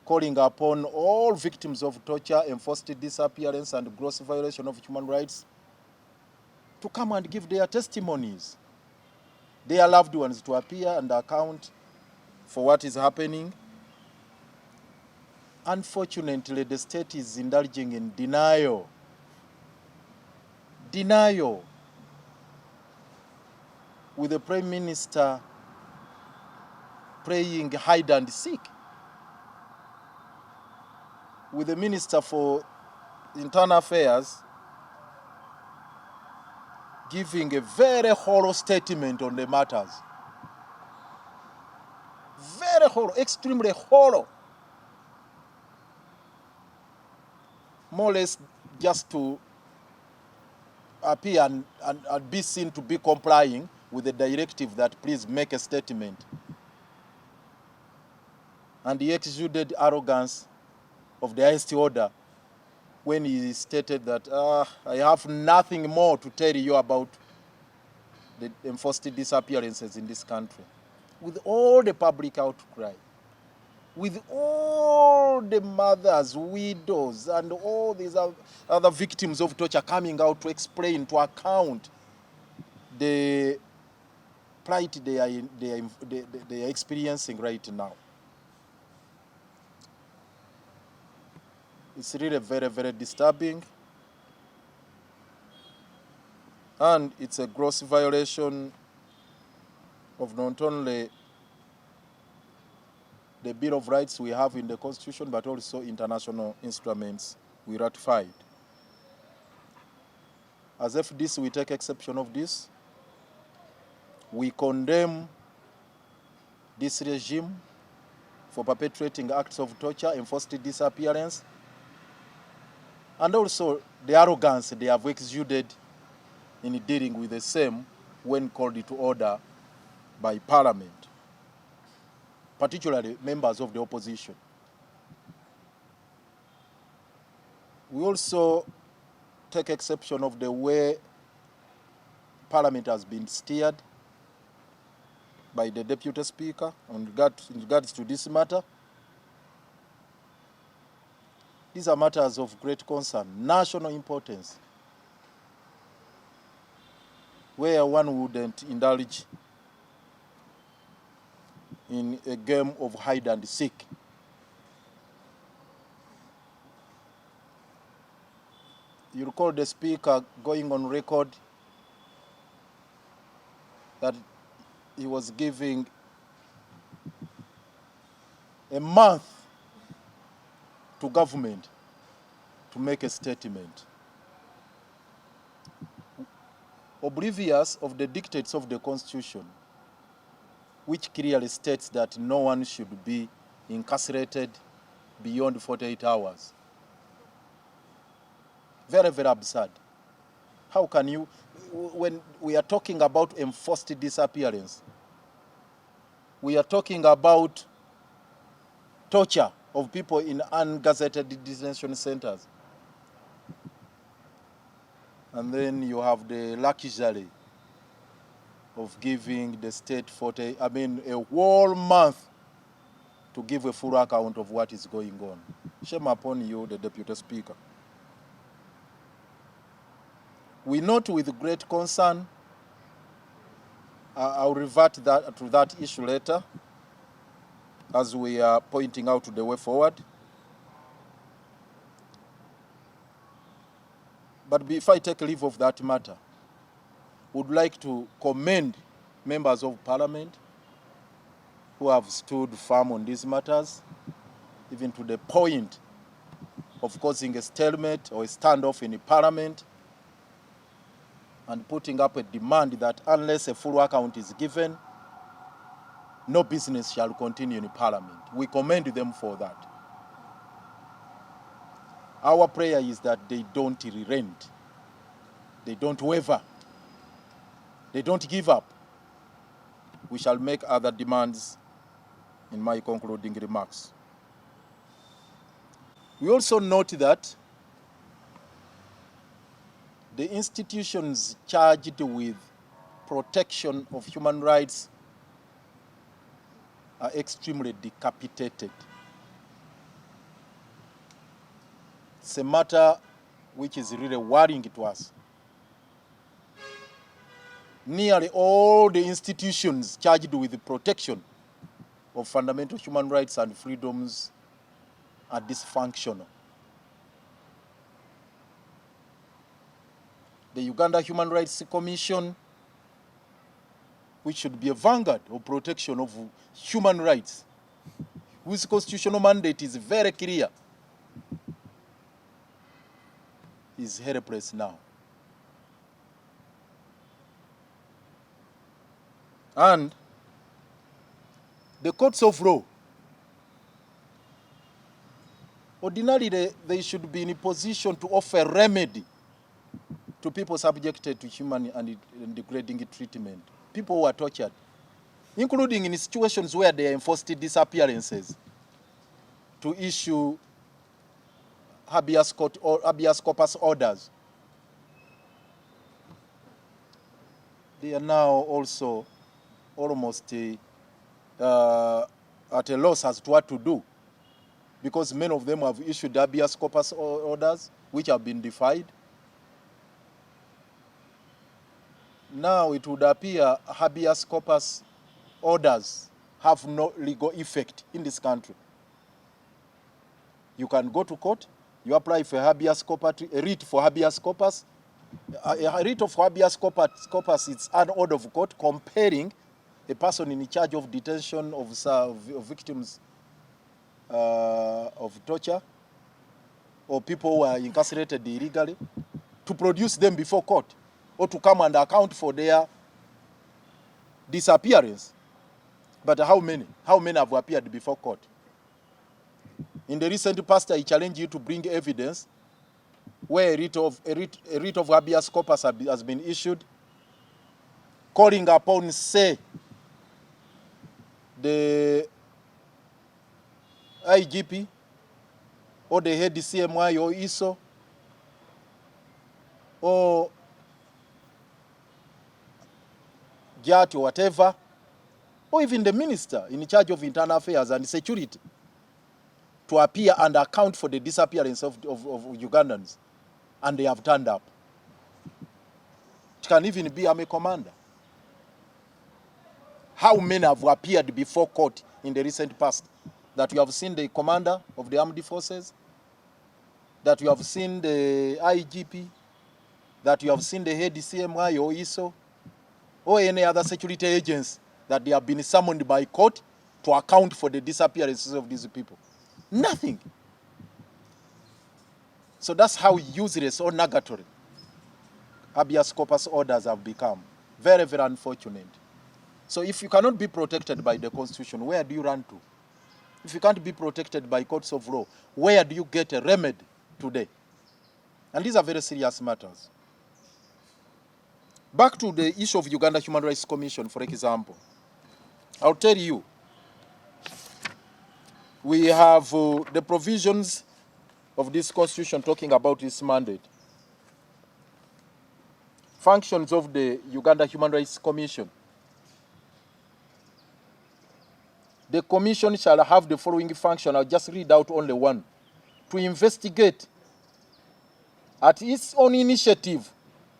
calling upon all victims of torture, enforced disappearance, and gross violation of human rights to come and give their testimonies, their loved ones to appear and account for what is happening. Unfortunately, the state is indulging in denial. Denial. With the Prime Minister playing hide and seek. With the Minister for Internal Affairs giving a very hollow statement on the matters. Very hollow, extremely hollow. More or less just to appear and be seen to be complying with the directive that please make a statement. And he exuded arrogance of the highest order when he stated that I have nothing more to tell you about the enforced disappearances in this country. With all the public outcry, with all the mothers, widows, and all these other victims of torture coming out to explain, to account the plight they are experiencing right now. It's really very, very disturbing. And it's a gross violation of not only the Bill of Rights we have in the Constitution, but also international instruments we ratified. As FDC, we take exception of this. We condemn this regime for perpetrating acts of torture, enforced disappearance, and also the arrogance they have exuded in dealing with the same when called to order by Parliament, particularly members of the opposition. We also take exception of the way Parliament has been steered by the Deputy Speaker in regards to this matter. These are matters of great concern, national importance, where one wouldn't indulge in a game of hide and seek. You recall the Speaker going on record that he was giving a month to government to make a statement, oblivious of the dictates of the Constitution, which clearly states that no one should be incarcerated beyond 48 hours. Very, very absurd. How can you, when we are talking about enforced disappearance, we are talking about torture of people in ungazetted detention centers, and then you have the luxury of giving the state a whole month to give a full account of what is going on. Shame upon you, the Deputy Speaker. We note with great concern, I'll revert to that issue later, as we are pointing out the way forward. But before I take leave of that matter, would like to commend members of Parliament who have stood firm on these matters, even to the point of causing a stalemate or a standoff in the Parliament, and putting up a demand that unless a full account is given, no business shall continue in Parliament. We commend them for that. Our prayer is that they don't relent, they don't waver, they don't give up. We shall make other demands in my concluding remarks. We also note that the institutions charged with protection of human rights are extremely decapitated. It's a matter which is really worrying to us. Nearly all the institutions charged with the protection of fundamental human rights and freedoms are dysfunctional. The Uganda Human Rights Commission, which should be a vanguard of protection of human rights, whose constitutional mandate is very clear, is helpless now. And the courts of law, ordinarily they should be in a position to offer remedy to people subjected to human and degrading treatment, people who are tortured, including in situations where they are enforced disappearances, to issue habeas corpus orders. They are now also almost at a loss as to what to do, because many of them have issued habeas corpus orders which have been defied. Now it would appear habeas corpus orders have no legal effect in this country. You can go to court, you apply for habeas corpus, a writ for habeas corpus. A writ of habeas corpus is an order of court compelling a person in charge of detention of victims of torture or people who are incarcerated illegally to produce them before court or to come and account for their disappearance. But how many? How many have appeared before court? In the recent past, I challenge you to bring evidence where a writ of habeas corpus has been issued, calling upon, say, the IGP or the head CMI or ISO or JAT or whatever, or even the minister in charge of internal affairs and security, to appear and account for the disappearance of Ugandans, and they have turned up. It can even be army commander. How many have appeared before court in the recent past? That you have seen the commander of the armed forces, that you have seen the IGP, that you have seen the head CMI or ISO, or any other security agents, that they have been summoned by court to account for the disappearances of these people. Nothing. So that's how useless or nugatory habeas corpus orders have become. Very, very unfortunate. So if you cannot be protected by the Constitution, where do you run to? If you can't be protected by courts of law, where do you get a remedy today? And these are very serious matters. Back to the issue of Uganda Human Rights Commission, for example. I'll tell you, we have the provisions of this Constitution talking about this mandate. Functions of the Uganda Human Rights Commission. The Commission shall have the following function. I'll just read out only one. To investigate at its own initiative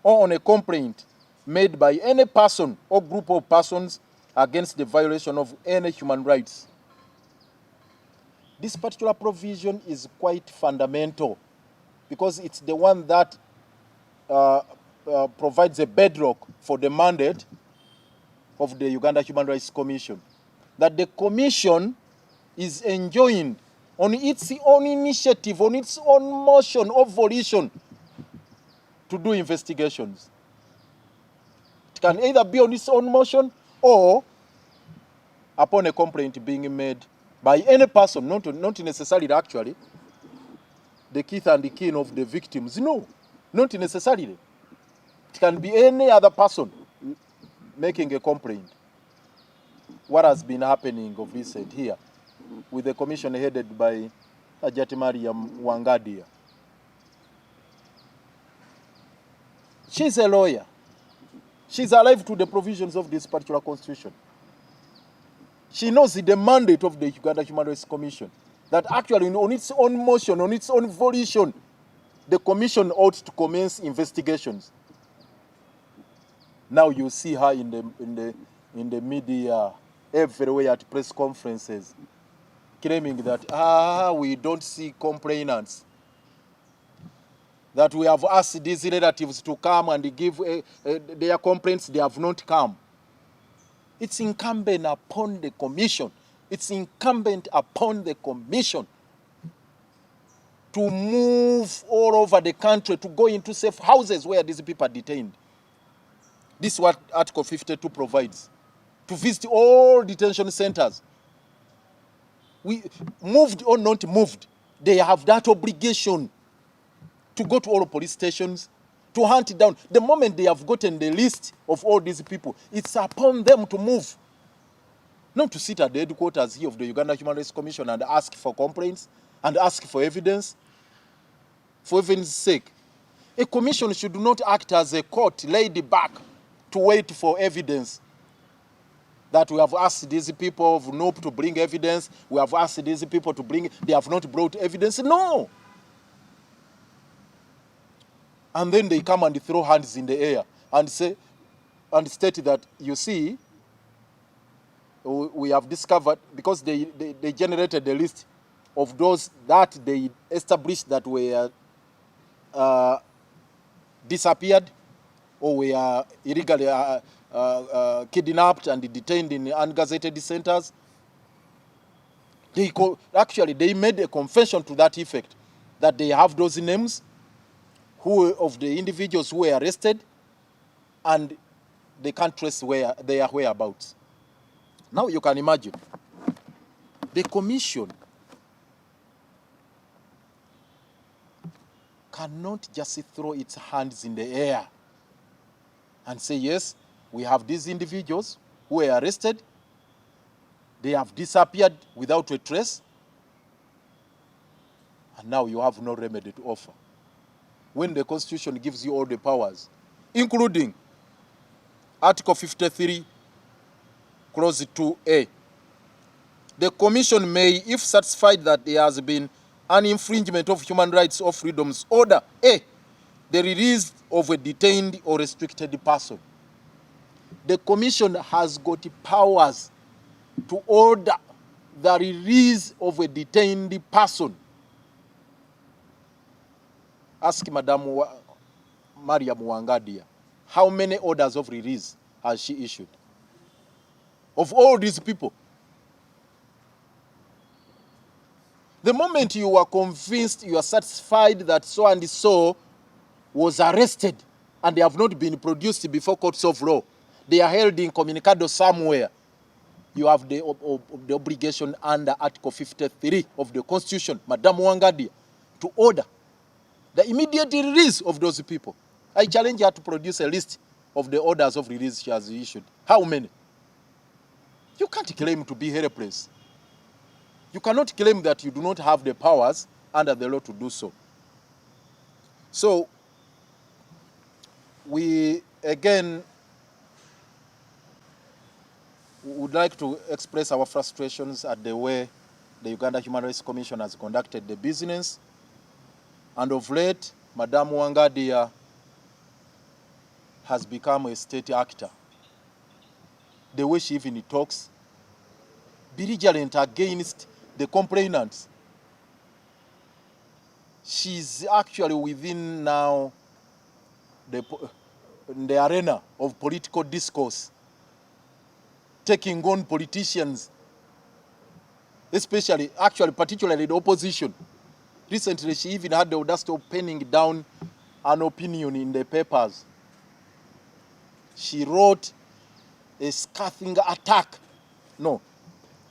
or on a complaint made by any person or group of persons against the violation of any human rights. This particular provision is quite fundamental because it's the one that provides a bedrock for the mandate of the Uganda Human Rights Commission. That the Commission is enjoined on its own initiative, on its own motion or volition to do investigations. It can either be on its own motion or upon a complaint being made by any person, not necessarily actually the kith and the kin of the victims. No, not necessarily. It can be any other person making a complaint. What has been happening of recent here with the commission headed by Ajati Mariam Wangadia. She's a lawyer. She's alive to the provisions of this particular constitution. She knows the mandate of the Uganda Human Rights Commission, that actually on its own motion, on its own volition, The commission ought to commence investigations. Now you see her in the media everywhere at press conferences, claiming that we don't see complainants, that we have asked these relatives to come and give their complaints, they have not come. It's incumbent upon the commission. It's incumbent upon the commission to move all over the country, to go into safe houses where these people are detained. This is what Article 52 provides. To visit all detention centers. We moved or not moved, they have that obligation to go to all police stations, to hunt down. The moment they have gotten the list of all these people, it's upon them to move. Not to sit at the headquarters here of the Uganda Human Rights Commission and ask for complaints and ask for evidence. For evidence sake, a commission should not act as a court laid back to wait for evidence. That we have asked these people of NOP to bring evidence, we have asked these people to bring, they have not brought evidence. No! And then they come and throw hands in the air and say, and state that, you see, we have discovered, because they generated a list of those that they established that were disappeared or were illegally kidnapped and detained in ungazetted centers. Actually, they made a confession to that effect, that they have those names of the individuals who were arrested, and they can't trace their whereabouts. Now you can imagine, the commission cannot just throw its hands in the air and say, yes, we have these individuals who were arrested, they have disappeared without a trace, and now you have no remedy to offer. When the Constitution gives you all the powers, including Article 53, Clause 2A, the Commission may, if satisfied that there has been an infringement of human rights or freedoms, order A, the release of a detained or restricted person. The Commission has got powers to order the release of a detained person. Ask Madam Maria Muwangadia, how many orders of release has she issued? Of all these people. The moment you are convinced, you are satisfied that so and so was arrested and they have not been produced before courts of law, they are held incommunicado somewhere, you have the obligation under Article 53 of the Constitution, Madam Muwangadia, to order the immediate release of those people. I challenge her to produce a list of the orders of release she has issued. How many? You can't claim to be helpless. You cannot claim that you do not have the powers under the law to do so. So, we again would like to express our frustrations at the way the Uganda Human Rights Commission has conducted the business. And of late, Madam Muwangadia has become a state actor. The way she even talks, belligerent against the complainants. She's actually within now the arena of political discourse, taking on politicians, particularly the opposition. Recently, she even had the audacity of penning down an opinion in the papers. She wrote a scathing attack. No,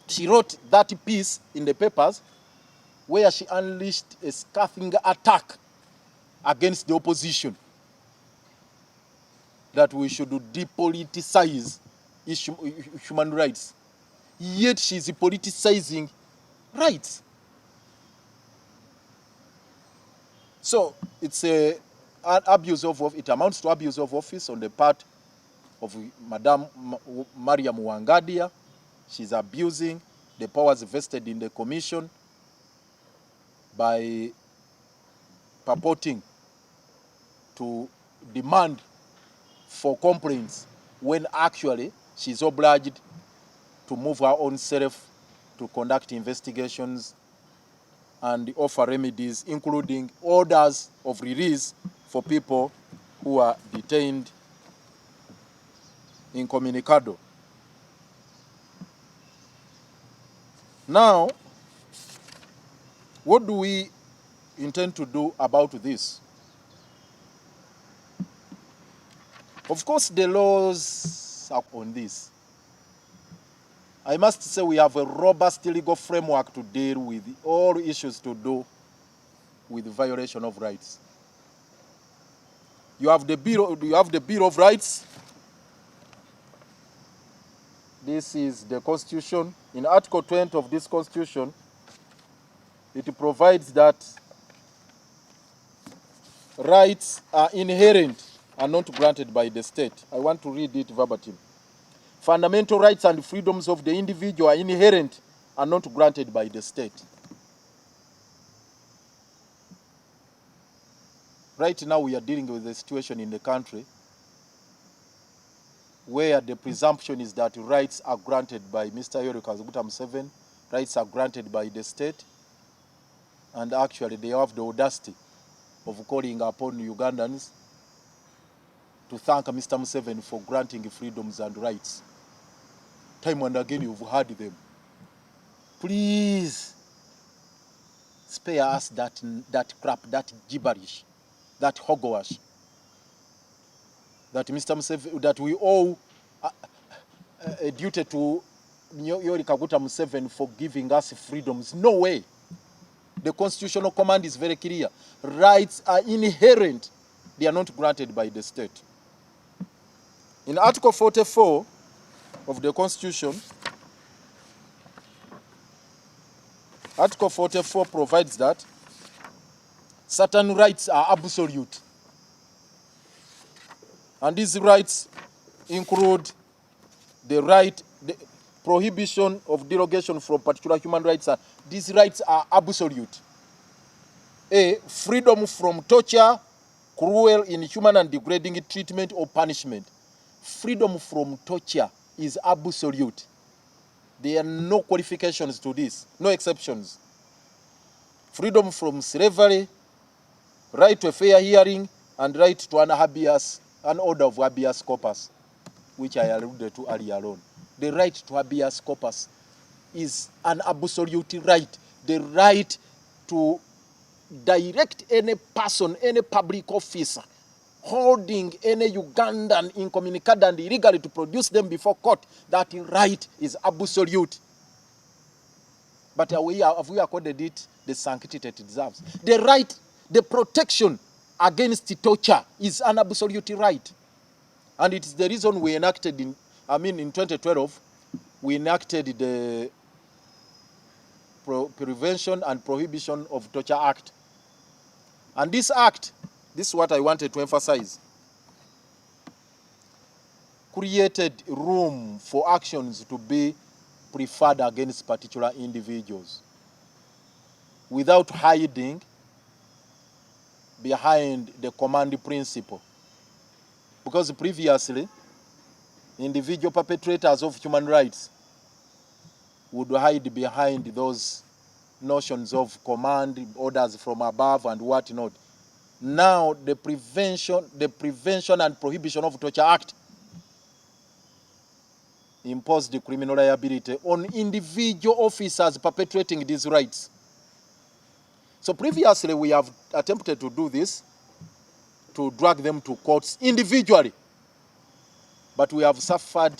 she wrote that piece in the papers where she unleashed a scathing attack against the opposition, that we should depoliticize human rights. Yet she's politicizing rights. So it's an abuse of office. It amounts to abuse of office on the part of Madam Maria Muwangadia. She's abusing the powers vested in the commission by purporting to demand for complaints when actually she's obliged to move her own self to conduct investigations and offer remedies, including orders of release for people who are detained incommunicado. Now, what do we intend to do about this? Of course, the laws are on this. I must say we have a robust legal framework to deal with all issues to do with violation of rights. You have the Bill of Rights. This is the Constitution. In Article 20 of this Constitution, it provides that rights are inherent and not granted by the state. I want to read it verbatim. Fundamental rights and freedoms of the individual are inherent and not granted by the state. Right now we are dealing with a situation in the country where the presumption is that rights are granted by Mr. Yoweri Kaguta Museveni, rights are granted by the state, and actually they have the audacity of calling upon Ugandans to thank Mr. Museveni for granting freedoms and rights. Time and again you've heard them. Please spare us that crap, that gibberish, that hogwash that Mr. Museveni, that we owe a duty to Yoweri Kaguta Museveni for giving us freedoms. No way. The constitutional command is very clear. Rights are inherent. They are not granted by the state. In Article 44 of the Constitution, Article 44 provides that certain rights are absolute. And these rights include the prohibition of derogation from particular human rights. These rights are absolute. A, freedom from torture, cruel, inhuman, and degrading treatment or punishment. Freedom from torture is absolute. There are no qualifications to this, no exceptions. Freedom from slavery, right to a fair hearing, and right to an order of habeas corpus, which I alluded to earlier on. The right to habeas corpus is an absolute right. The right to direct any person, any public officer, holding any Ugandan incommunicado and illegally to produce them before court, that right is absolute. But have we accorded it the sanctity it deserves? The right, the protection against torture is an absolute right. And it is the reason we enacted in 2012, we enacted the Prevention and Prohibition of Torture Act. And this act, this is what I wanted to emphasize, created room for actions to be preferred against particular individuals without hiding behind the command principle. Because previously, individual perpetrators of human rights would hide behind those notions of command, orders from above and whatnot. Now, the Prevention and Prohibition of Torture Act imposed the criminal liability on individual officers perpetrating these rights. So previously, we have attempted to do this, to drag them to courts individually. But we have suffered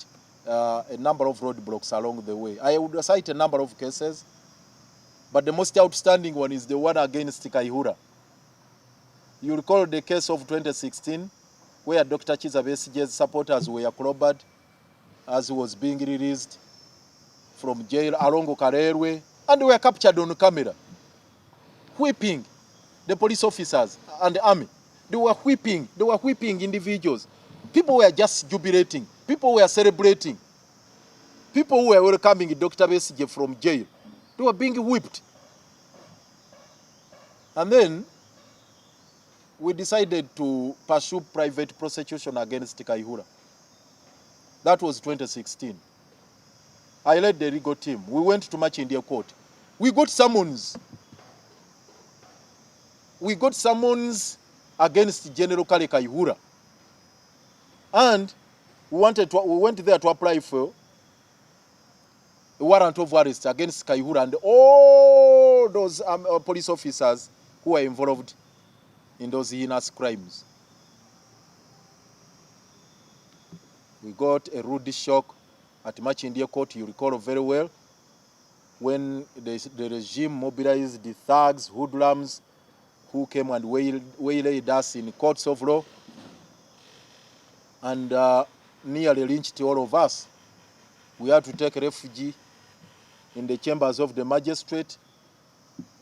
a number of roadblocks along the way. I would cite a number of cases, but the most outstanding one is the one against KAIJA. You recall the case of 2016, where Dr. KIZZA BESIGYE's supporters were clobbered as he was being released from jail along Karerwe, and were captured on camera, whipping the police officers and the army. They were whipping individuals. People were just jubilating. People were celebrating. People who were welcoming Dr. BESIGYE from jail, they were being whipped. And then we decided to pursue private prosecution against Kayihura. That was 2016. I led the legal team. We went to Machindia court. We got summons. We got summons against General Kale Kayihura. And we went there to apply for a warrant of arrest against Kayihura and all those police officers who were involved in those heinous crimes. We got a rude shock at Machindia court, you recall very well, when the regime mobilized the thugs, hoodlums, who came and waylaid us in courts of law and nearly lynched all of us. We had to take refuge in the chambers of the magistrate,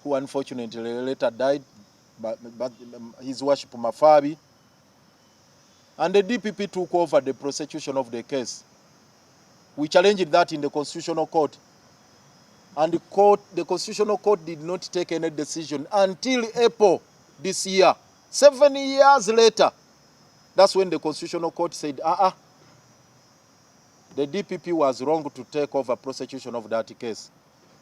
who unfortunately later died, but his worship Mafabi. And the DPP took over the prosecution of the case. We challenged that in the Constitutional Court. And the Constitutional Court did not take any decision until April this year. 7 years later, that's when the Constitutional Court said, the DPP was wrong to take over prosecution of that case.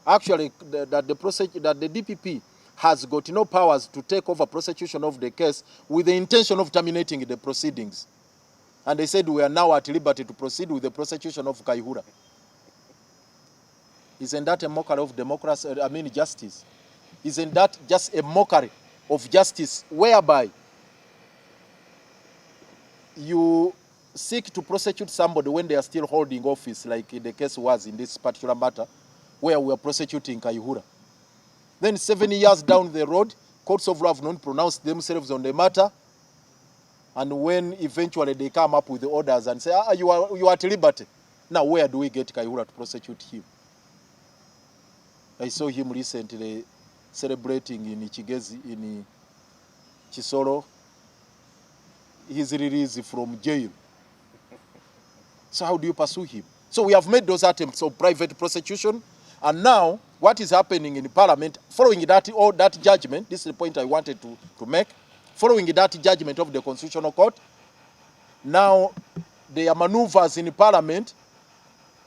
Actually, that the DPP has got no powers to take over prosecution of the case with the intention of terminating the proceedings. And they said we are now at liberty to proceed with the prosecution of Kayihura. Isn't that a mockery of democracy? I mean, justice. Isn't that just a mockery of justice, whereby you seek to prosecute somebody when they are still holding office, like the case was in this particular matter, where we are prosecuting Kayihura. Then 7 years down the road, courts of law have not pronounced themselves on the matter, and when eventually they come up with the orders and say, you are at liberty. Now where do we get Kayihura to prosecute him? I saw him recently celebrating in Chigezi, in Chisoro, his release from jail. So how do you pursue him? So we have made those attempts of private prosecution, and now what is happening in the parliament, following that judgment, this is the point I wanted to make, following that judgment of the Constitutional Court, now there are maneuvers in the parliament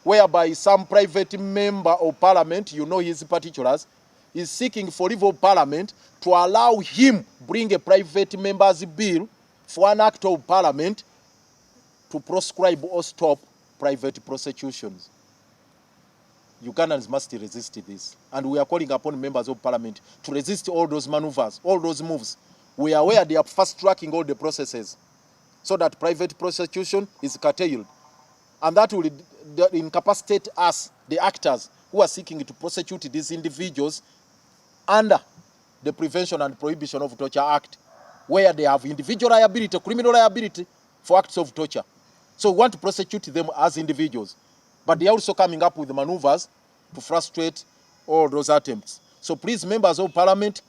whereby some private member of parliament, you know his particulars, is seeking for leave of parliament to allow him bring a private member's bill for an act of parliament to proscribe or stop private prosecutions. Ugandans must resist this. And we are calling upon members of parliament to resist all those maneuvers, all those moves. We are aware they are fast-tracking all the processes so that private prosecution is curtailed. And that will incapacitate us, the actors, who are seeking to prosecute these individuals under the Prevention and Prohibition of Torture Act, where they have individual liability, criminal liability for acts of torture. So we want to prosecute them as individuals. But they are also coming up with maneuvers to frustrate all those attempts. So please, members of parliament,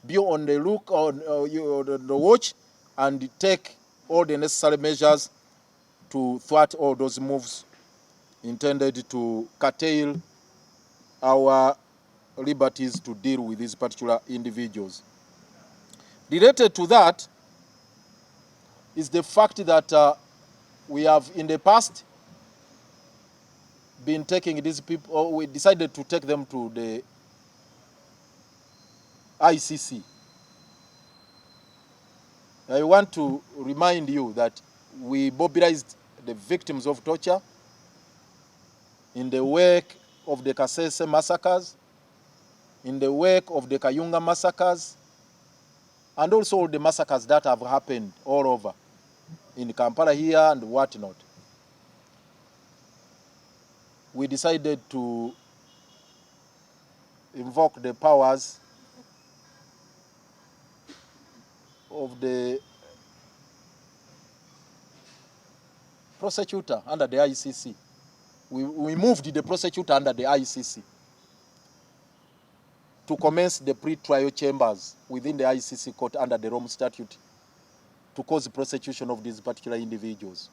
be on the look, on the watch, and take all the necessary measures to thwart all those moves intended to curtail our liberties to deal with these particular individuals. Related to that is the fact that we have in the past been taking these people, or we decided to take them to the ICC. I want to remind you that we mobilized the victims of torture in the wake of the Kasese massacres, in the wake of the Kayunga massacres, and also the massacres that have happened all over, in Kampala here and whatnot. We decided to invoke the powers of the prosecutor under the ICC. We moved the prosecutor under the ICC to commence the pre-trial chambers within the ICC court under the Rome Statute to cause the prosecution of these particular individuals.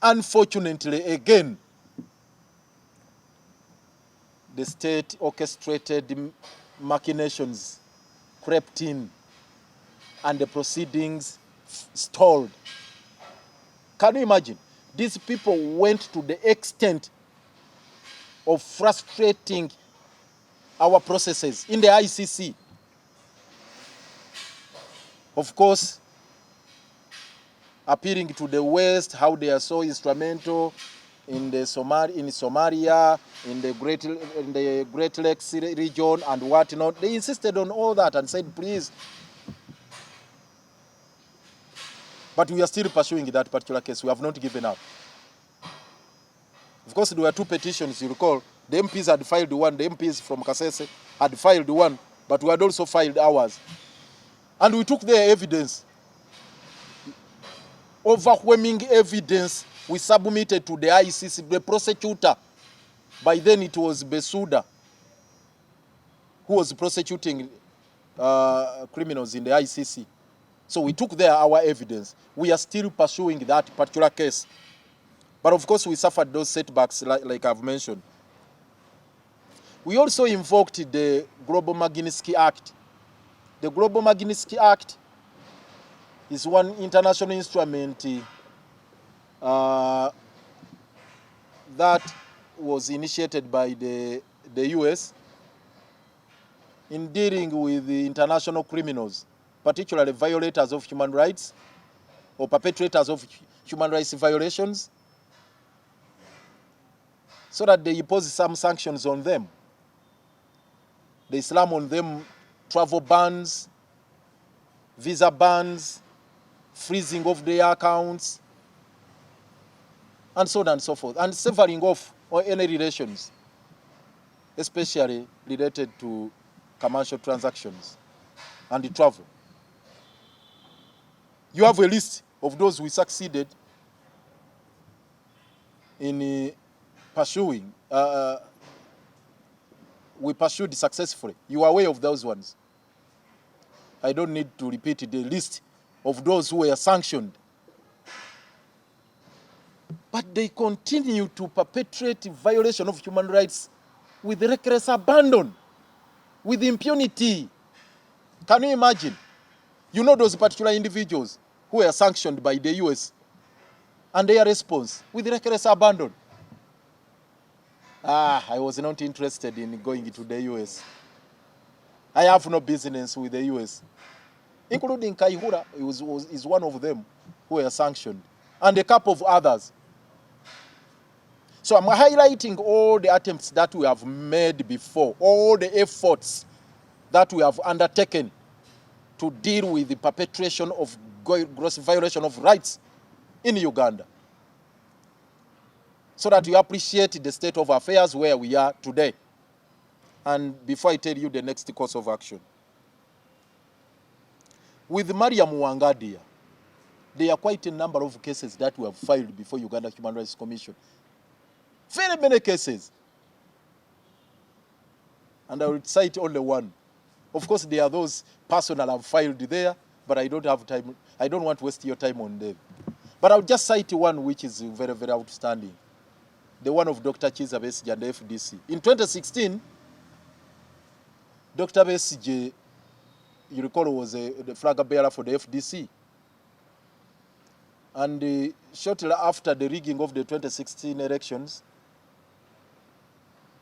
Unfortunately, again, the state orchestrated machinations crept in and the proceedings stalled. Can you imagine? These people went to the extent of frustrating our processes in the ICC. Of course, appealing to the West, how they are so instrumental in Somalia, in the Great Lakes region and whatnot. They insisted on all that and said, please. But we are still pursuing that particular case. We have not given up. Of course, there were two petitions, you recall. The MPs had filed one, the MPs from Kasese had filed one, but we had also filed ours. And we took their evidence. Overwhelming evidence we submitted to the ICC, the prosecutor. By then it was Besuda who was prosecuting criminals in the ICC. So we took there our evidence. We are still pursuing that particular case. But of course we suffered those setbacks like I've mentioned. We also invoked the Global Magnitsky Act. The Global Magnitsky Act is one international instrument that was initiated by the US in dealing with the international criminals, particularly violators of human rights or perpetrators of human rights violations, so that they impose some sanctions on them. They slam on them travel bans, visa bans, freezing of their accounts, and so on and so forth, and severing off any relations, especially related to commercial transactions and the travel. You have a list of those we succeeded in pursuing. We pursued successfully. You are aware of those ones. I don't need to repeat the list of those who were sanctioned. But they continue to perpetrate violation of human rights with reckless abandon, with impunity. Can you imagine? You know those particular individuals who were sanctioned by the US and their response with reckless abandon. I was not interested in going to the US. I have no business with the US. Including Kaihura is one of them who were sanctioned, and a couple of others. So I'm highlighting all the attempts that we have made before, all the efforts that we have undertaken to deal with the perpetration of gross violation of rights in Uganda, so that you appreciate the state of affairs where we are today. And before I tell you the next course of action, with Mariam Wangadia, there are quite a number of cases that we have filed before Uganda Human Rights Commission. Very many cases. And I will cite only one. Of course, there are those personal I've filed there, but I don't have time. I don't want to waste your time on them. But I'll just cite one which is very, very outstanding. The one of Dr. KIZZA BESIGYE and the FDC. In 2016, Dr. BESIGYE, you recall, was the flag bearer for the FDC. And shortly after the rigging of the 2016 elections,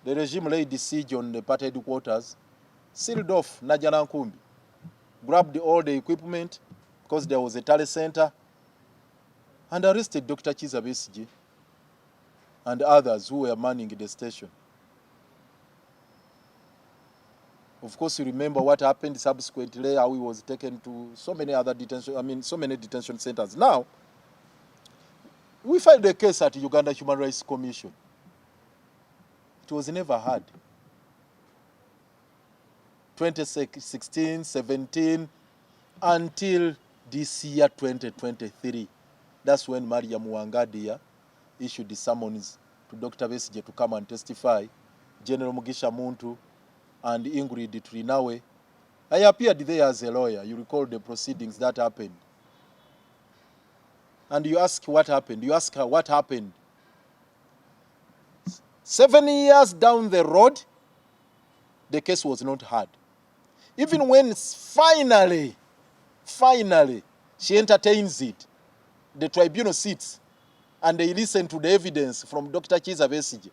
the regime laid siege on the party headquarters, sealed off Najana Nkumbi, grabbed all the equipment because there was a tally center, and arrested Dr. KIZZA BESIGYE and others who were manning the station. Of course, you remember what happened subsequently, how he was taken to so many other detention centers. Now, we filed a case at Uganda Human Rights Commission. It was never heard. 2016, 17, until this year, 2023. That's when Mariam Wangadia issued the summons to Dr. BESIGYE to come and testify. General Mugisha Muntu and Ingrid Trinawe. I appeared there as a lawyer. You recall the proceedings that happened. And you ask what happened. You ask her what happened. 7 years down the road, the case was not heard. Even when finally Finally, she entertains it. The tribunal sits and they listen to the evidence from Dr. KIZZA BESIGYE,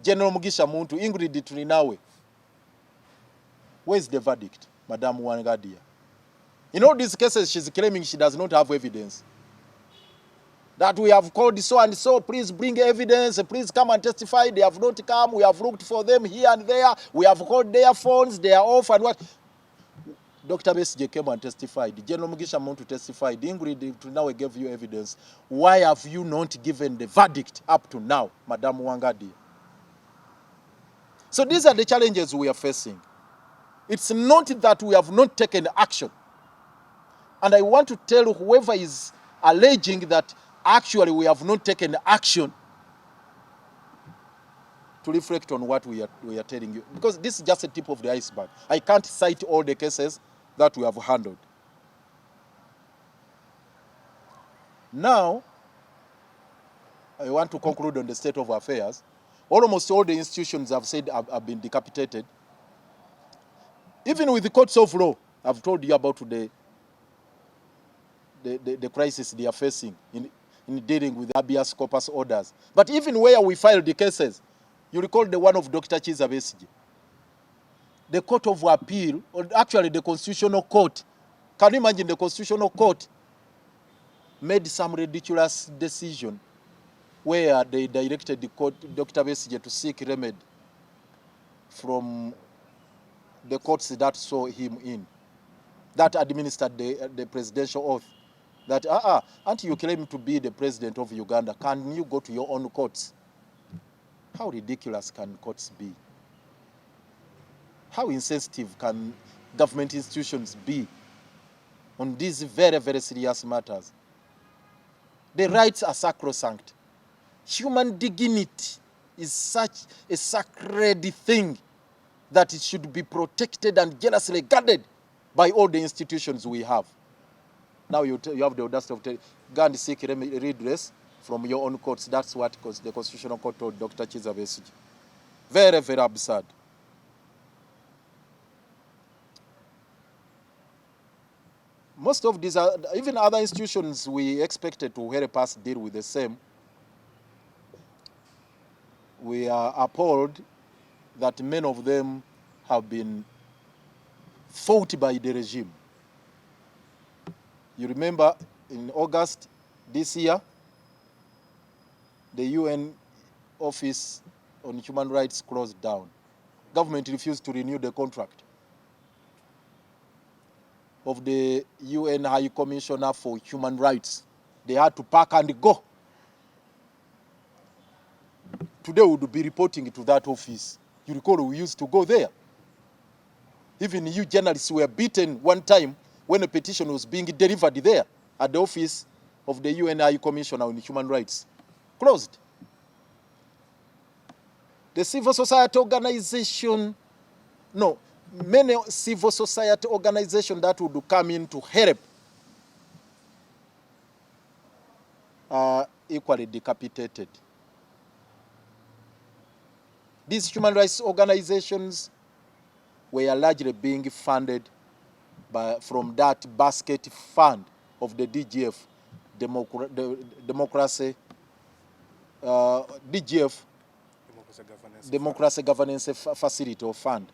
General Mugisha Muntu, Ingrid Turinawe. Where's the verdict, Madam Wangadia? In all these cases, she's claiming she does not have evidence. That we have called so and so, please bring evidence, please come and testify. They have not come, we have looked for them here and there, we have called their phones, they are off and what. Dr. BESIGYE came and testified. General Mugisha Muntu testified. Ingrid Turinawe gave you evidence. Why have you not given the verdict up to now, Madam Wangadia? So these are the challenges we are facing. It's not that we have not taken action. And I want to tell whoever is alleging that actually we have not taken action to reflect on what we are telling you. Because this is just a tip of the iceberg. I can't cite all the cases that we have handled. Now, I want to conclude on the state of affairs. Almost all the institutions I've said have been decapitated. Even with the courts of law, I've told you about the crisis they are facing in dealing with habeas corpus orders. But even where we filed the cases, you recall the one of Dr. KIZZA BESIGYE. The Court of Appeal, or actually the Constitutional Court, can you imagine the Constitutional Court made some ridiculous decision where they directed the court, Dr. BESIGYE, to seek remedy from the courts that saw him in, that administered the presidential oath. That, aren't you claiming to be the president of Uganda? Can you go to your own courts? How ridiculous can courts be? How insensitive can government institutions be on these very, very serious matters? The rights are sacrosanct. Human dignity is such a sacred thing that it should be protected and jealously guarded by all the institutions we have. Now you have the audacity of go and seek redress from your own courts. That's what the Constitutional Court told Dr. KIZZA BESIGYE. Very, very absurd. Most of these, even other institutions we expected to help us deal with the same, we are appalled that many of them have been fought by the regime. You remember in August this year, the UN Office on Human Rights closed down. Government refused to renew the contract of the UN High Commissioner for Human Rights. They had to pack and go. Today we would be reporting to that office. You recall we used to go there. Even you journalists were beaten one time when a petition was being delivered there at the office of the UN High Commissioner on Human Rights. Closed. The civil society organization, no, many civil society organizations that would come in to help are equally decapitated. These human rights organizations were largely being funded from that basket fund of the DGF, Democracy Governance Facility or Fund.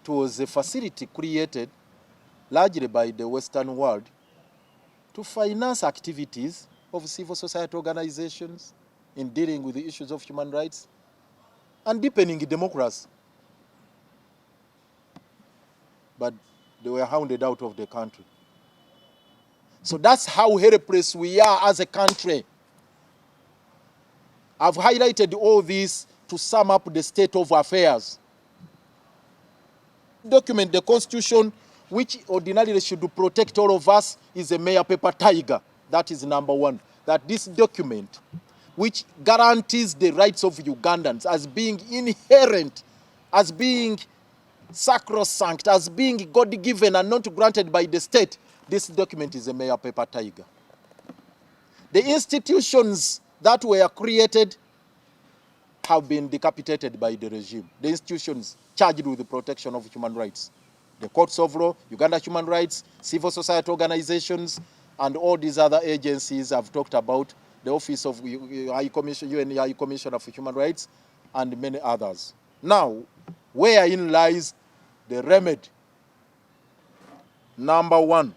It was a facility created largely by the Western world to finance activities of civil society organizations in dealing with the issues of human rights and deepening democracy. But they were hounded out of the country. So that's how helpless we are as a country. I've highlighted all this to sum up the state of affairs. Document, the Constitution, which ordinarily should protect all of us, is a mere paper tiger. That is number one. That this document, which guarantees the rights of Ugandans as being inherent, as being sacrosanct, as being God-given and not granted by the state, this document is a mere paper tiger. The institutions that were created have been decapitated by the regime. The institutions charged with the protection of human rights. the courts of law, Uganda human rights, civil society organizations, and all these other agencies I've talked about, the Office of High Commission, UN High Commissioner for Human Rights, and many others. Now, wherein lies the remedy? Number one,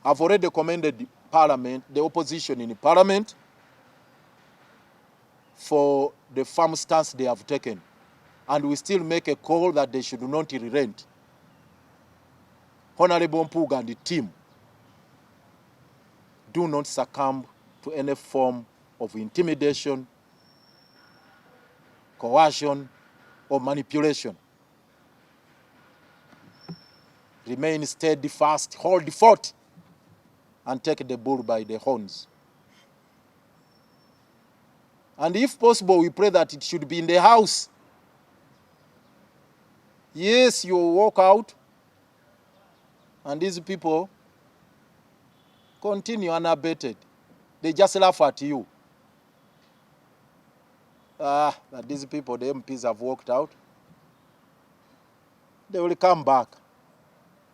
I've already commended Parliament, the opposition in Parliament, for the firm stance they have taken. And we still make a call that they should not relent. Honorable Mpuga and the team, do not succumb to any form of intimidation, coercion, or manipulation. Remain steadfast, hold fort, and take the bull by the horns. And if possible, we pray that it should be in the house. Yes, you walk out, and these people continue unabated. They just laugh at you. That these people, the MPs, have walked out. They will come back.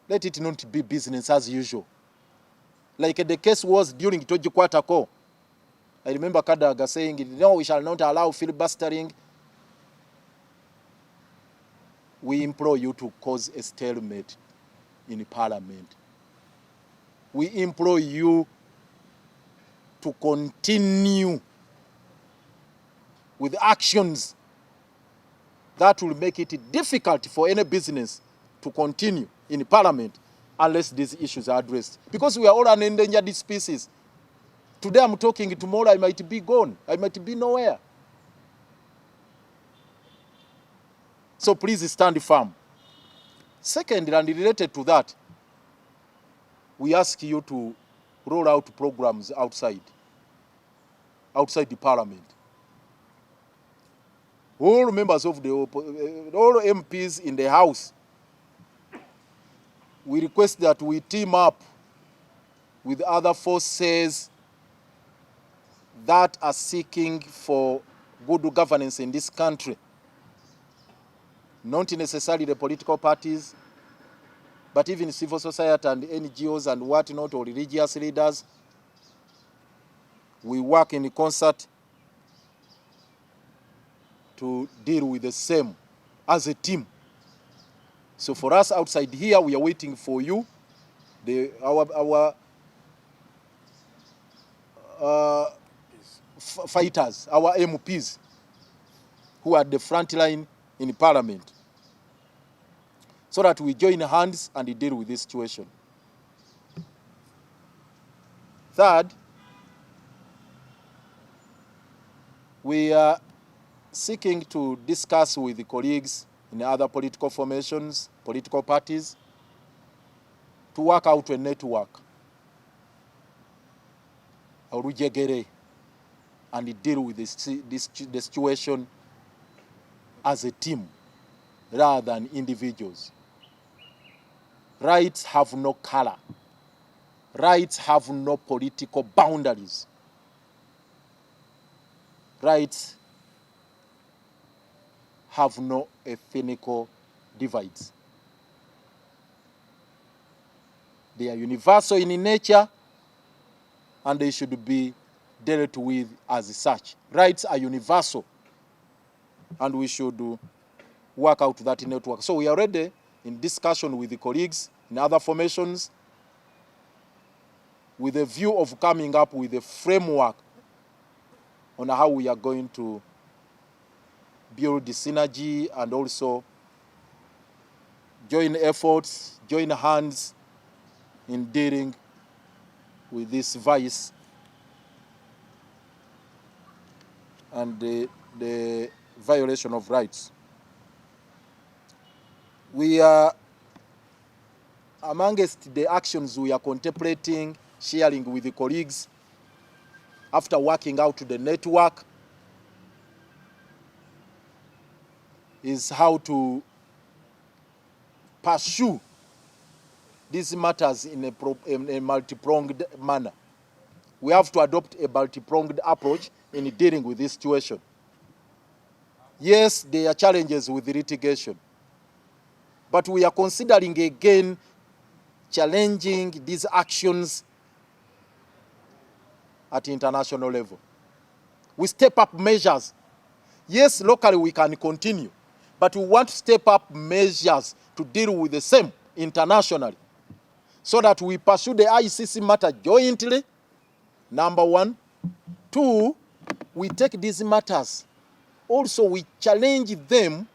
Let it not be business as usual. Like the case was during Tojikwata call. I remember Kadaga saying, no, we shall not allow filibustering. We implore you to cause a stalemate in Parliament. We implore you to continue with actions that will make it difficult for any business to continue in Parliament unless these issues are addressed. Because we are all an endangered species. Today I'm talking, tomorrow I might be gone. I might be nowhere. So please stand firm. Second, and related to that, we ask you to roll out programs outside the Parliament. All members of the all MPs in the House, we request that we team up with other forces that are seeking for good governance in this country. Not necessarily the political parties, but even civil society and NGOs and whatnot, or religious leaders. We work in concert to deal with the same as a team. So for us outside here, we are waiting for you, our fighters, our MPs, who are the front line in Parliament, so that we join hands and deal with this situation. Third, we are seeking to discuss with the colleagues in other political formations, political parties, to work out a network, a rujegere, and deal with the situation as a team rather than individuals. Rights have no color. Rights have no political boundaries. Rights have no ethnical divides. They are universal in nature, and they should be dealt with as such. Rights are universal, and we should work out that network. So we are already in discussion with the colleagues in other formations with a view of coming up with a framework on how we are going to build the synergy and also join efforts, join hands in dealing with this vice and the violation of rights. We are, amongst the actions we are contemplating, sharing with the colleagues, after working out the network, is how to pursue these matters in a multi-pronged manner. We have to adopt a multi-pronged approach in dealing with this situation. Yes, there are challenges with the litigation. But we are considering again challenging these actions at international level. We step up measures. Yes, locally we can continue, but we want to step up measures to deal with the same internationally, so that we pursue the ICC matter jointly, number one. Two, we take these matters. Also, we challenge them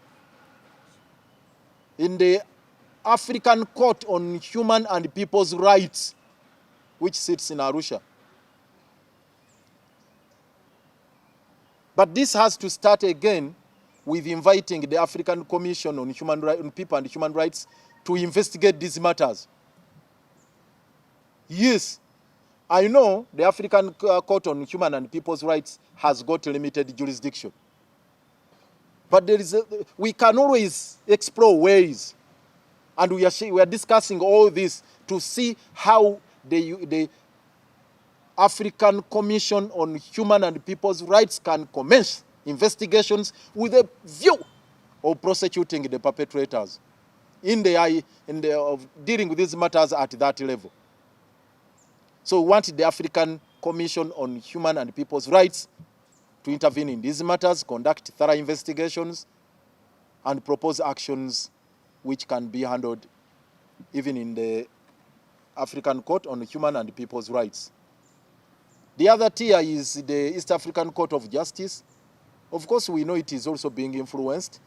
in the African Court on Human and People's Rights, which sits in Arusha. But this has to start again with inviting the African Commission on People and Human Rights to investigate these matters. Yes, I know the African Court on Human and People's Rights has got limited jurisdiction. But we can always explore ways, and we are discussing all this to see how the African Commission on Human and People's Rights can commence investigations with a view of prosecuting the perpetrators of dealing with these matters at that level. So we want the African Commission on Human and People's Rights to intervene in these matters, conduct thorough investigations, and propose actions which can be handled even in the African Court on Human and People's Rights. The other tier is the East African Court of Justice. Of course, we know it is also being influenced.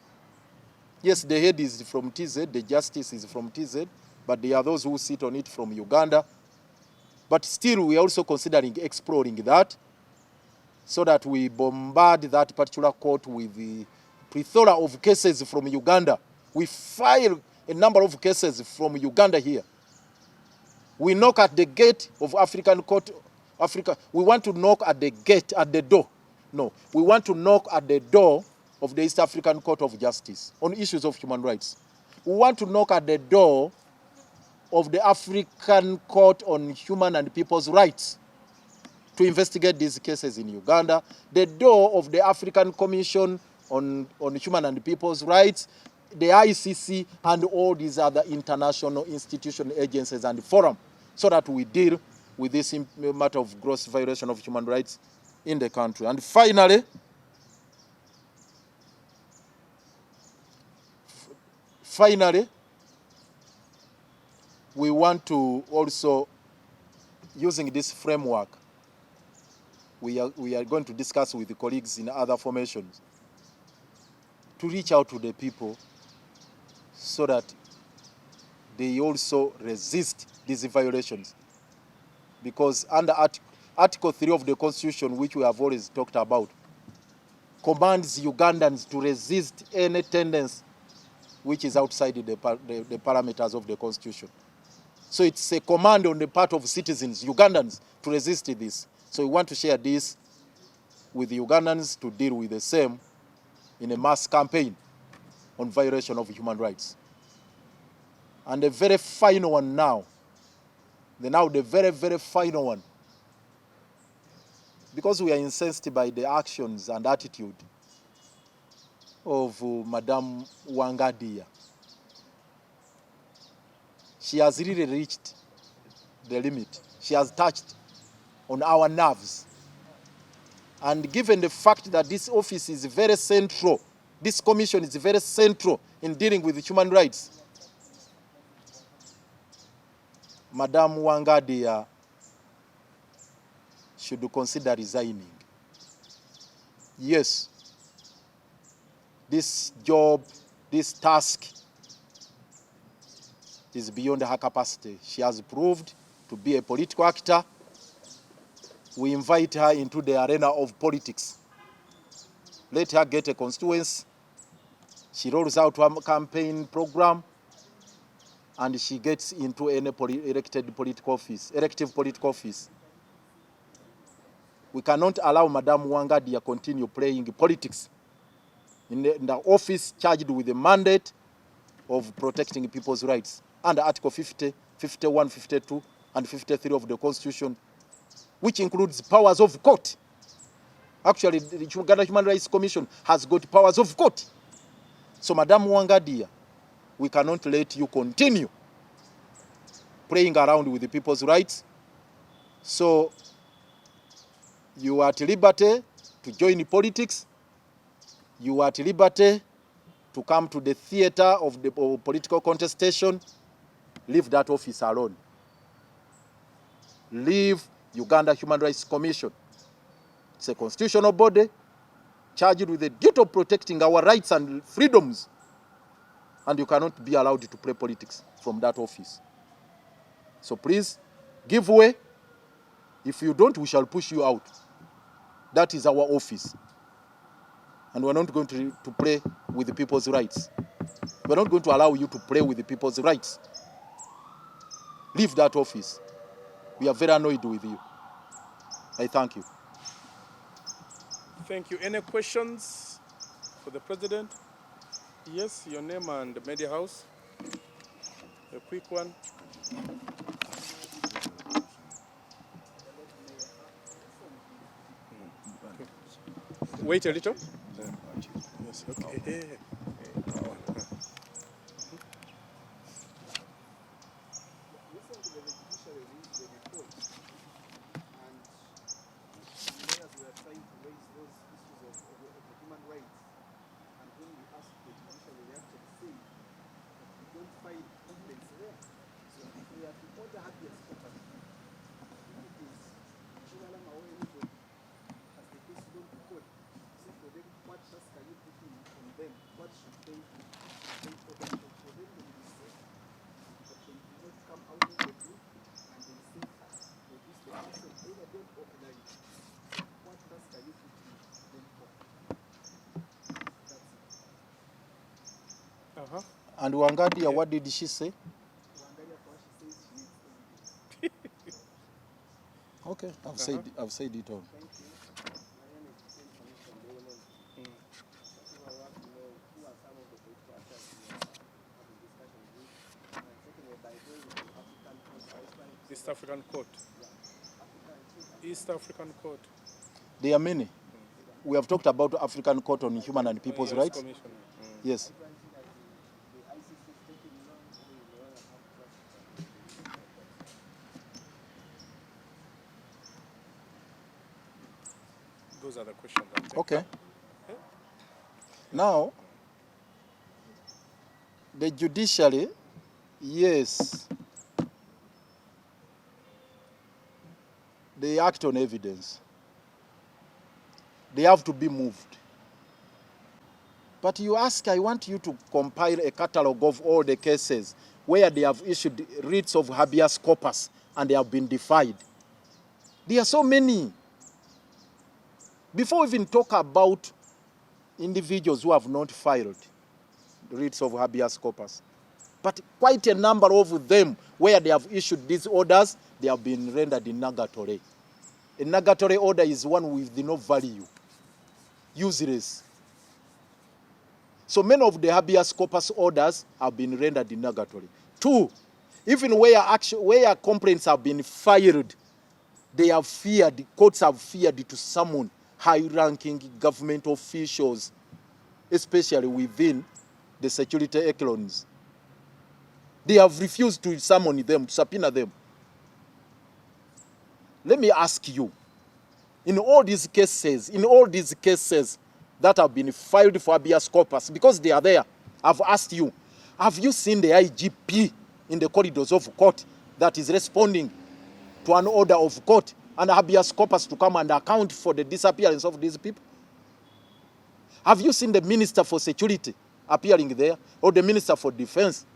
Yes, the head is from TZ, the justice is from TZ, but there are those who sit on it from Uganda. But still, we are also considering exploring that, so that we bombard that particular court with the plethora of cases from Uganda. We file a number of cases from Uganda here. We knock at the gate of African Court, Africa. We want to knock at the gate, at the door. No, we want to knock at the door of the East African Court of Justice on issues of human rights. We want to knock at the door of the African Court on Human and People's Rights to investigate these cases in Uganda, the door of the African Commission on Human and People's Rights, the ICC, and all these other international institutional agencies and forums, so that we deal with this matter of gross violation of human rights in the country. And finally, we want to also, using this framework, we are going to discuss with the colleagues in other formations to reach out to the people so that they also resist these violations. Because under Article 3 of the Constitution, which we have always talked about, commands Ugandans to resist any tendency which is outside the parameters of the Constitution. So it's a command on the part of citizens, Ugandans, to resist this. So we want to share this with the Ugandans to deal with the same in a mass campaign on violation of human rights. And the very final one now, the very, very final one, because we are incensed by the actions and attitude of Madame Wangadia. She has really reached the limit. She has touched on our nerves. And given the fact that this office is very central, this commission is very central in dealing with human rights, Madame Wangadia should consider resigning. Yes, this job, this task is beyond her capacity. She has proved to be a political actor. We invite her into the arena of politics. Let her get a constituency. She rolls out her campaign program, and she gets into any elective political office. We cannot allow Madame Wangadia continue playing politics in the office charged with the mandate of protecting people's rights under Article 50, 51, 52, and 53 of the Constitution, which includes powers of court. Actually, the Uganda Human Rights Commission has got powers of court. So Madame Wangadia We cannot let you continue playing around with the people's rights. So you are at liberty to join politics. You are at liberty to come to the theater of the political contestation. Leave that office alone. Leave Uganda Human Rights Commission. It's a constitutional body charged with the duty of protecting our rights and freedoms. And you cannot be allowed to play politics from that office. So please, give way. If you don't, we shall push you out. That is our office. And we're not going to play with the people's rights. We're not going to allow you to play with the people's rights. Leave that office. We are very annoyed with you. I thank you. Thank you. Any questions for the President? Yes, your name and the media house. A quick one. Wait a little. Yes, okay. And Wangadia, what did she say? Okay, I've said it all. East African Court. East African Court. There are many. We have talked about African Court on Human and People's Rights. Yes. Those are the questions. Okay. Now, the judiciary, yes, they act on evidence. They have to be moved. But you ask, I want you to compile a catalogue of all the cases where they have issued writs of habeas corpus and they have been defied. There are so many. Before we even talk about individuals who have not filed writs of habeas corpus, but quite a number of them where they have issued these orders, they have been rendered nugatory. A nugatory order is one with no value, useless. So many of the habeas corpus orders have been rendered nugatory. Two, even where complaints have been filed, they have feared, courts have feared to summon high-ranking government officials, especially within the security echelons. They have refused to summon them, to subpoena them. Let me ask you, in all these cases that have been filed for habeas corpus, because they are there, I've asked you, have you seen the IGP in the corridors of court that is responding to an order of court and habeas corpus to come and account for the disappearance of these people? Have you seen the Minister for Security appearing there, or the Minister for Defense?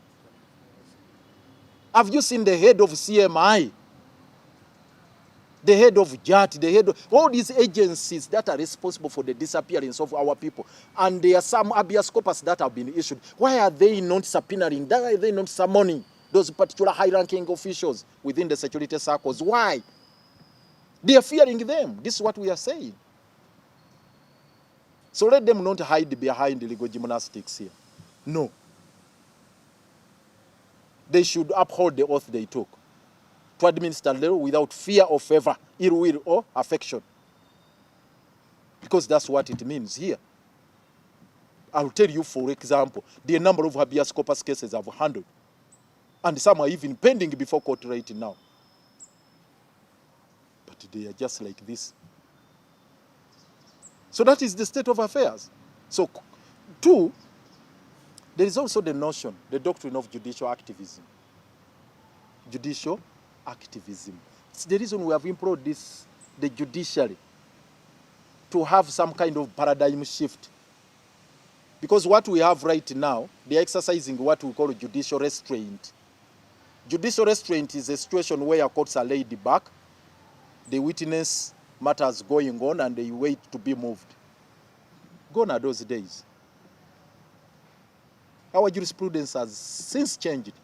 Have you seen the head of CMI, the head of JAT, the head of all these agencies that are responsible for the disappearance of our people? And there are some habeas corpus that have been issued. Why are they not subpoenaing? Why are they not summoning those particular high-ranking officials within the security circles? Why? They are fearing them. This is what we are saying. So let them not hide behind legal gymnastics here. No. They should uphold the oath they took to administer law without fear or favor, ill will or affection. Because that's what it means here. I'll tell you, for example, the number of habeas corpus cases I've handled. And some are even pending before court right now. But they are just like this. So that is the state of affairs. So, two, there is also the notion, the doctrine of judicial activism. Judicial activism. It's the reason we have employed this, the judiciary, to have some kind of paradigm shift. Because what we have right now, they are exercising what we call judicial restraint. Judicial restraint is a situation where courts are laid back, they witness matters going on, and they wait to be moved. Gone are those days. Our jurisprudence has since changed.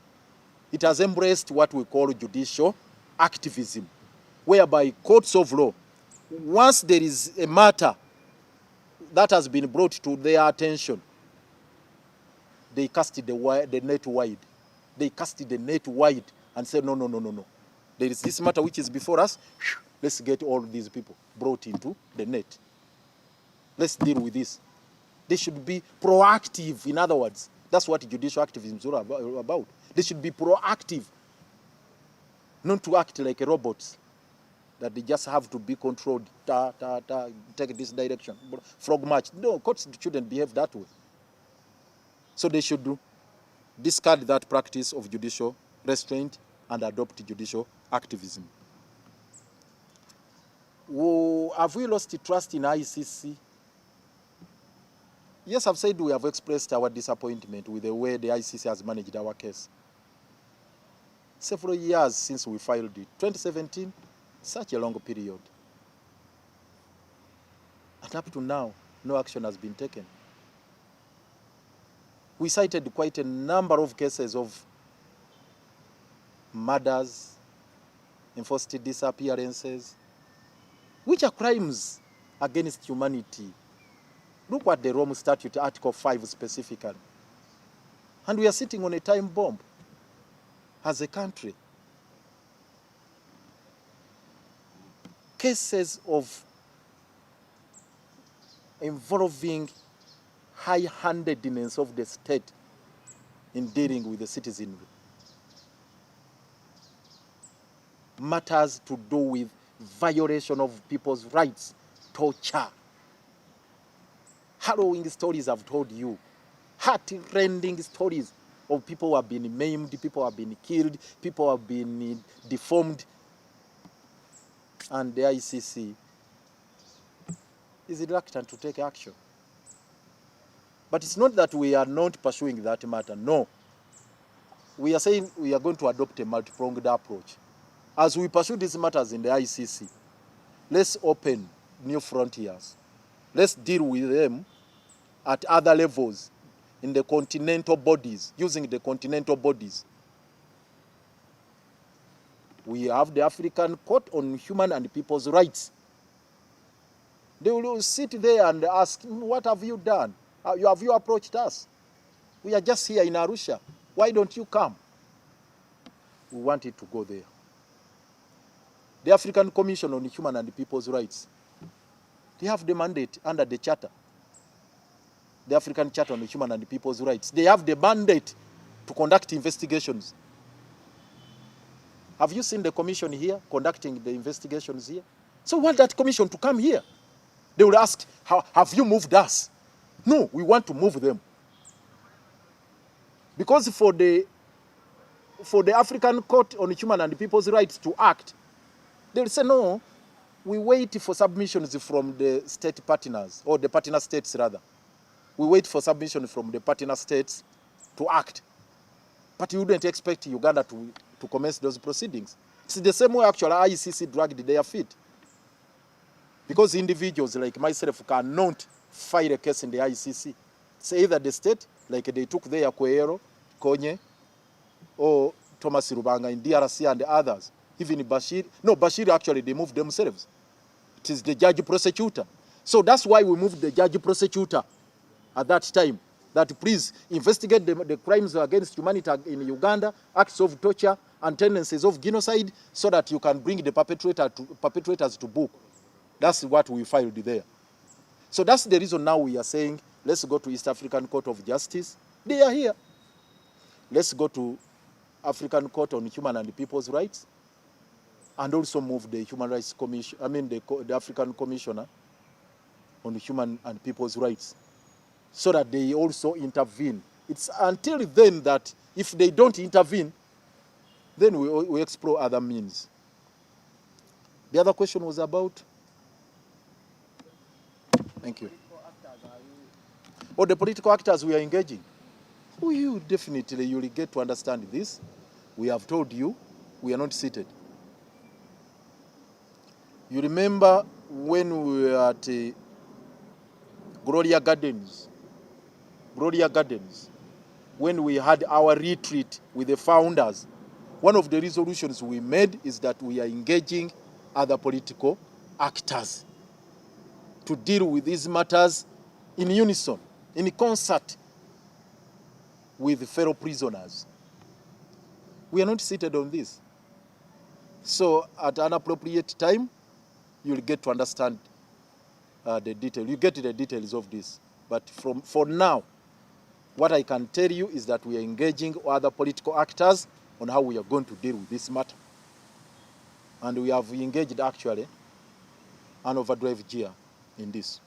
It has embraced what we call judicial activism, whereby courts of law, once there is a matter that has been brought to their attention, they cast the net wide. They cast the net wide and say, no, no, no, no, no. There is this matter which is before us. Let's get all these people brought into the net. Let's deal with this. They should be proactive, in other words. That's what judicial activism is all about. They should be proactive, not to act like robots, that they just have to be controlled, take this direction, frog march. No, courts shouldn't behave that way. So they should discard that practice of judicial restraint and adopt judicial activism. Have we lost trust in ICC? Yes, I've said we have expressed our disappointment with the way the ICC has managed our case. Several years since we filed it, 2017, such a long period. And up to now, no action has been taken. We cited quite a number of cases of murders, enforced disappearances, which are crimes against humanity. Look at the Rome Statute, Article 5 specifically. And we are sitting on a time bomb as a country. Cases of involving high-handedness of the state in dealing with the citizenry. Matters to do with violation of people's rights, torture. Harrowing stories I've told you. Heart-rending stories of people who have been maimed, people who have been killed, people who have been deformed. And the ICC is reluctant to take action. But it's not that we are not pursuing that matter, no. We are saying we are going to adopt a multi-pronged approach. As we pursue these matters in the ICC, let's open new frontiers. Let's deal with them at other levels in the continental bodies, using the continental bodies. We have the African Court on Human and People's Rights. They will sit there and ask, what have you done? Have you approached us? We are just here in Arusha. Why don't you come? We want it to go there. The African Commission on Human and People's Rights, they have the mandate under the Charter. The African Charter on Human and People's Rights. They have the mandate to conduct investigations. Have you seen the commission here conducting the investigations here? So we want that commission to come here. They will ask, have you moved us? No, we want to move them. Because for the African Court on Human and People's Rights to act, they will say, no, we wait for submissions from the state partners, or the partner states rather. We wait for submission from the partner states to act. But you wouldn't expect Uganda to commence those proceedings. It's the same way actually ICC dragged their feet. Because individuals like myself cannot file a case in the ICC. It's either the state, like they took their Kwero, Konye, or Thomas Rubanga in DRC and the others. Even Bashir. No, Bashir actually, they moved themselves. It is the judge-prosecutor. So that's why we moved the judge-prosecutor at that time. That please investigate the crimes against humanity in Uganda, acts of torture, and tendencies of genocide, so that you can bring the perpetrators to book. That's what we filed there. So that's the reason now we are saying Let's go to East African Court of Justice. They are here. Let's go to African Court on Human and People's Rights, and also move the Human Rights Commission, the African Commissioner on Human and People's Rights, so that they also intervene. It's until then that if they don't intervene, then we explore other means. The other question was about? Thank you. Oh, the political actors we are engaging. Oh, you definitely, you'll get to understand this. We have told you, we are not seated. You remember when we were at Gloria Gardens, when we had our retreat with the founders, one of the resolutions we made is that we are engaging other political actors to deal with these matters in unison, in concert with fellow prisoners. We are not seated on this. So at an appropriate time, you'll get to understand the detail. You get the details of this. But for now, what I can tell you is that we are engaging other political actors on how we are going to deal with this matter. And we have engaged actually an overdrive GIA in this.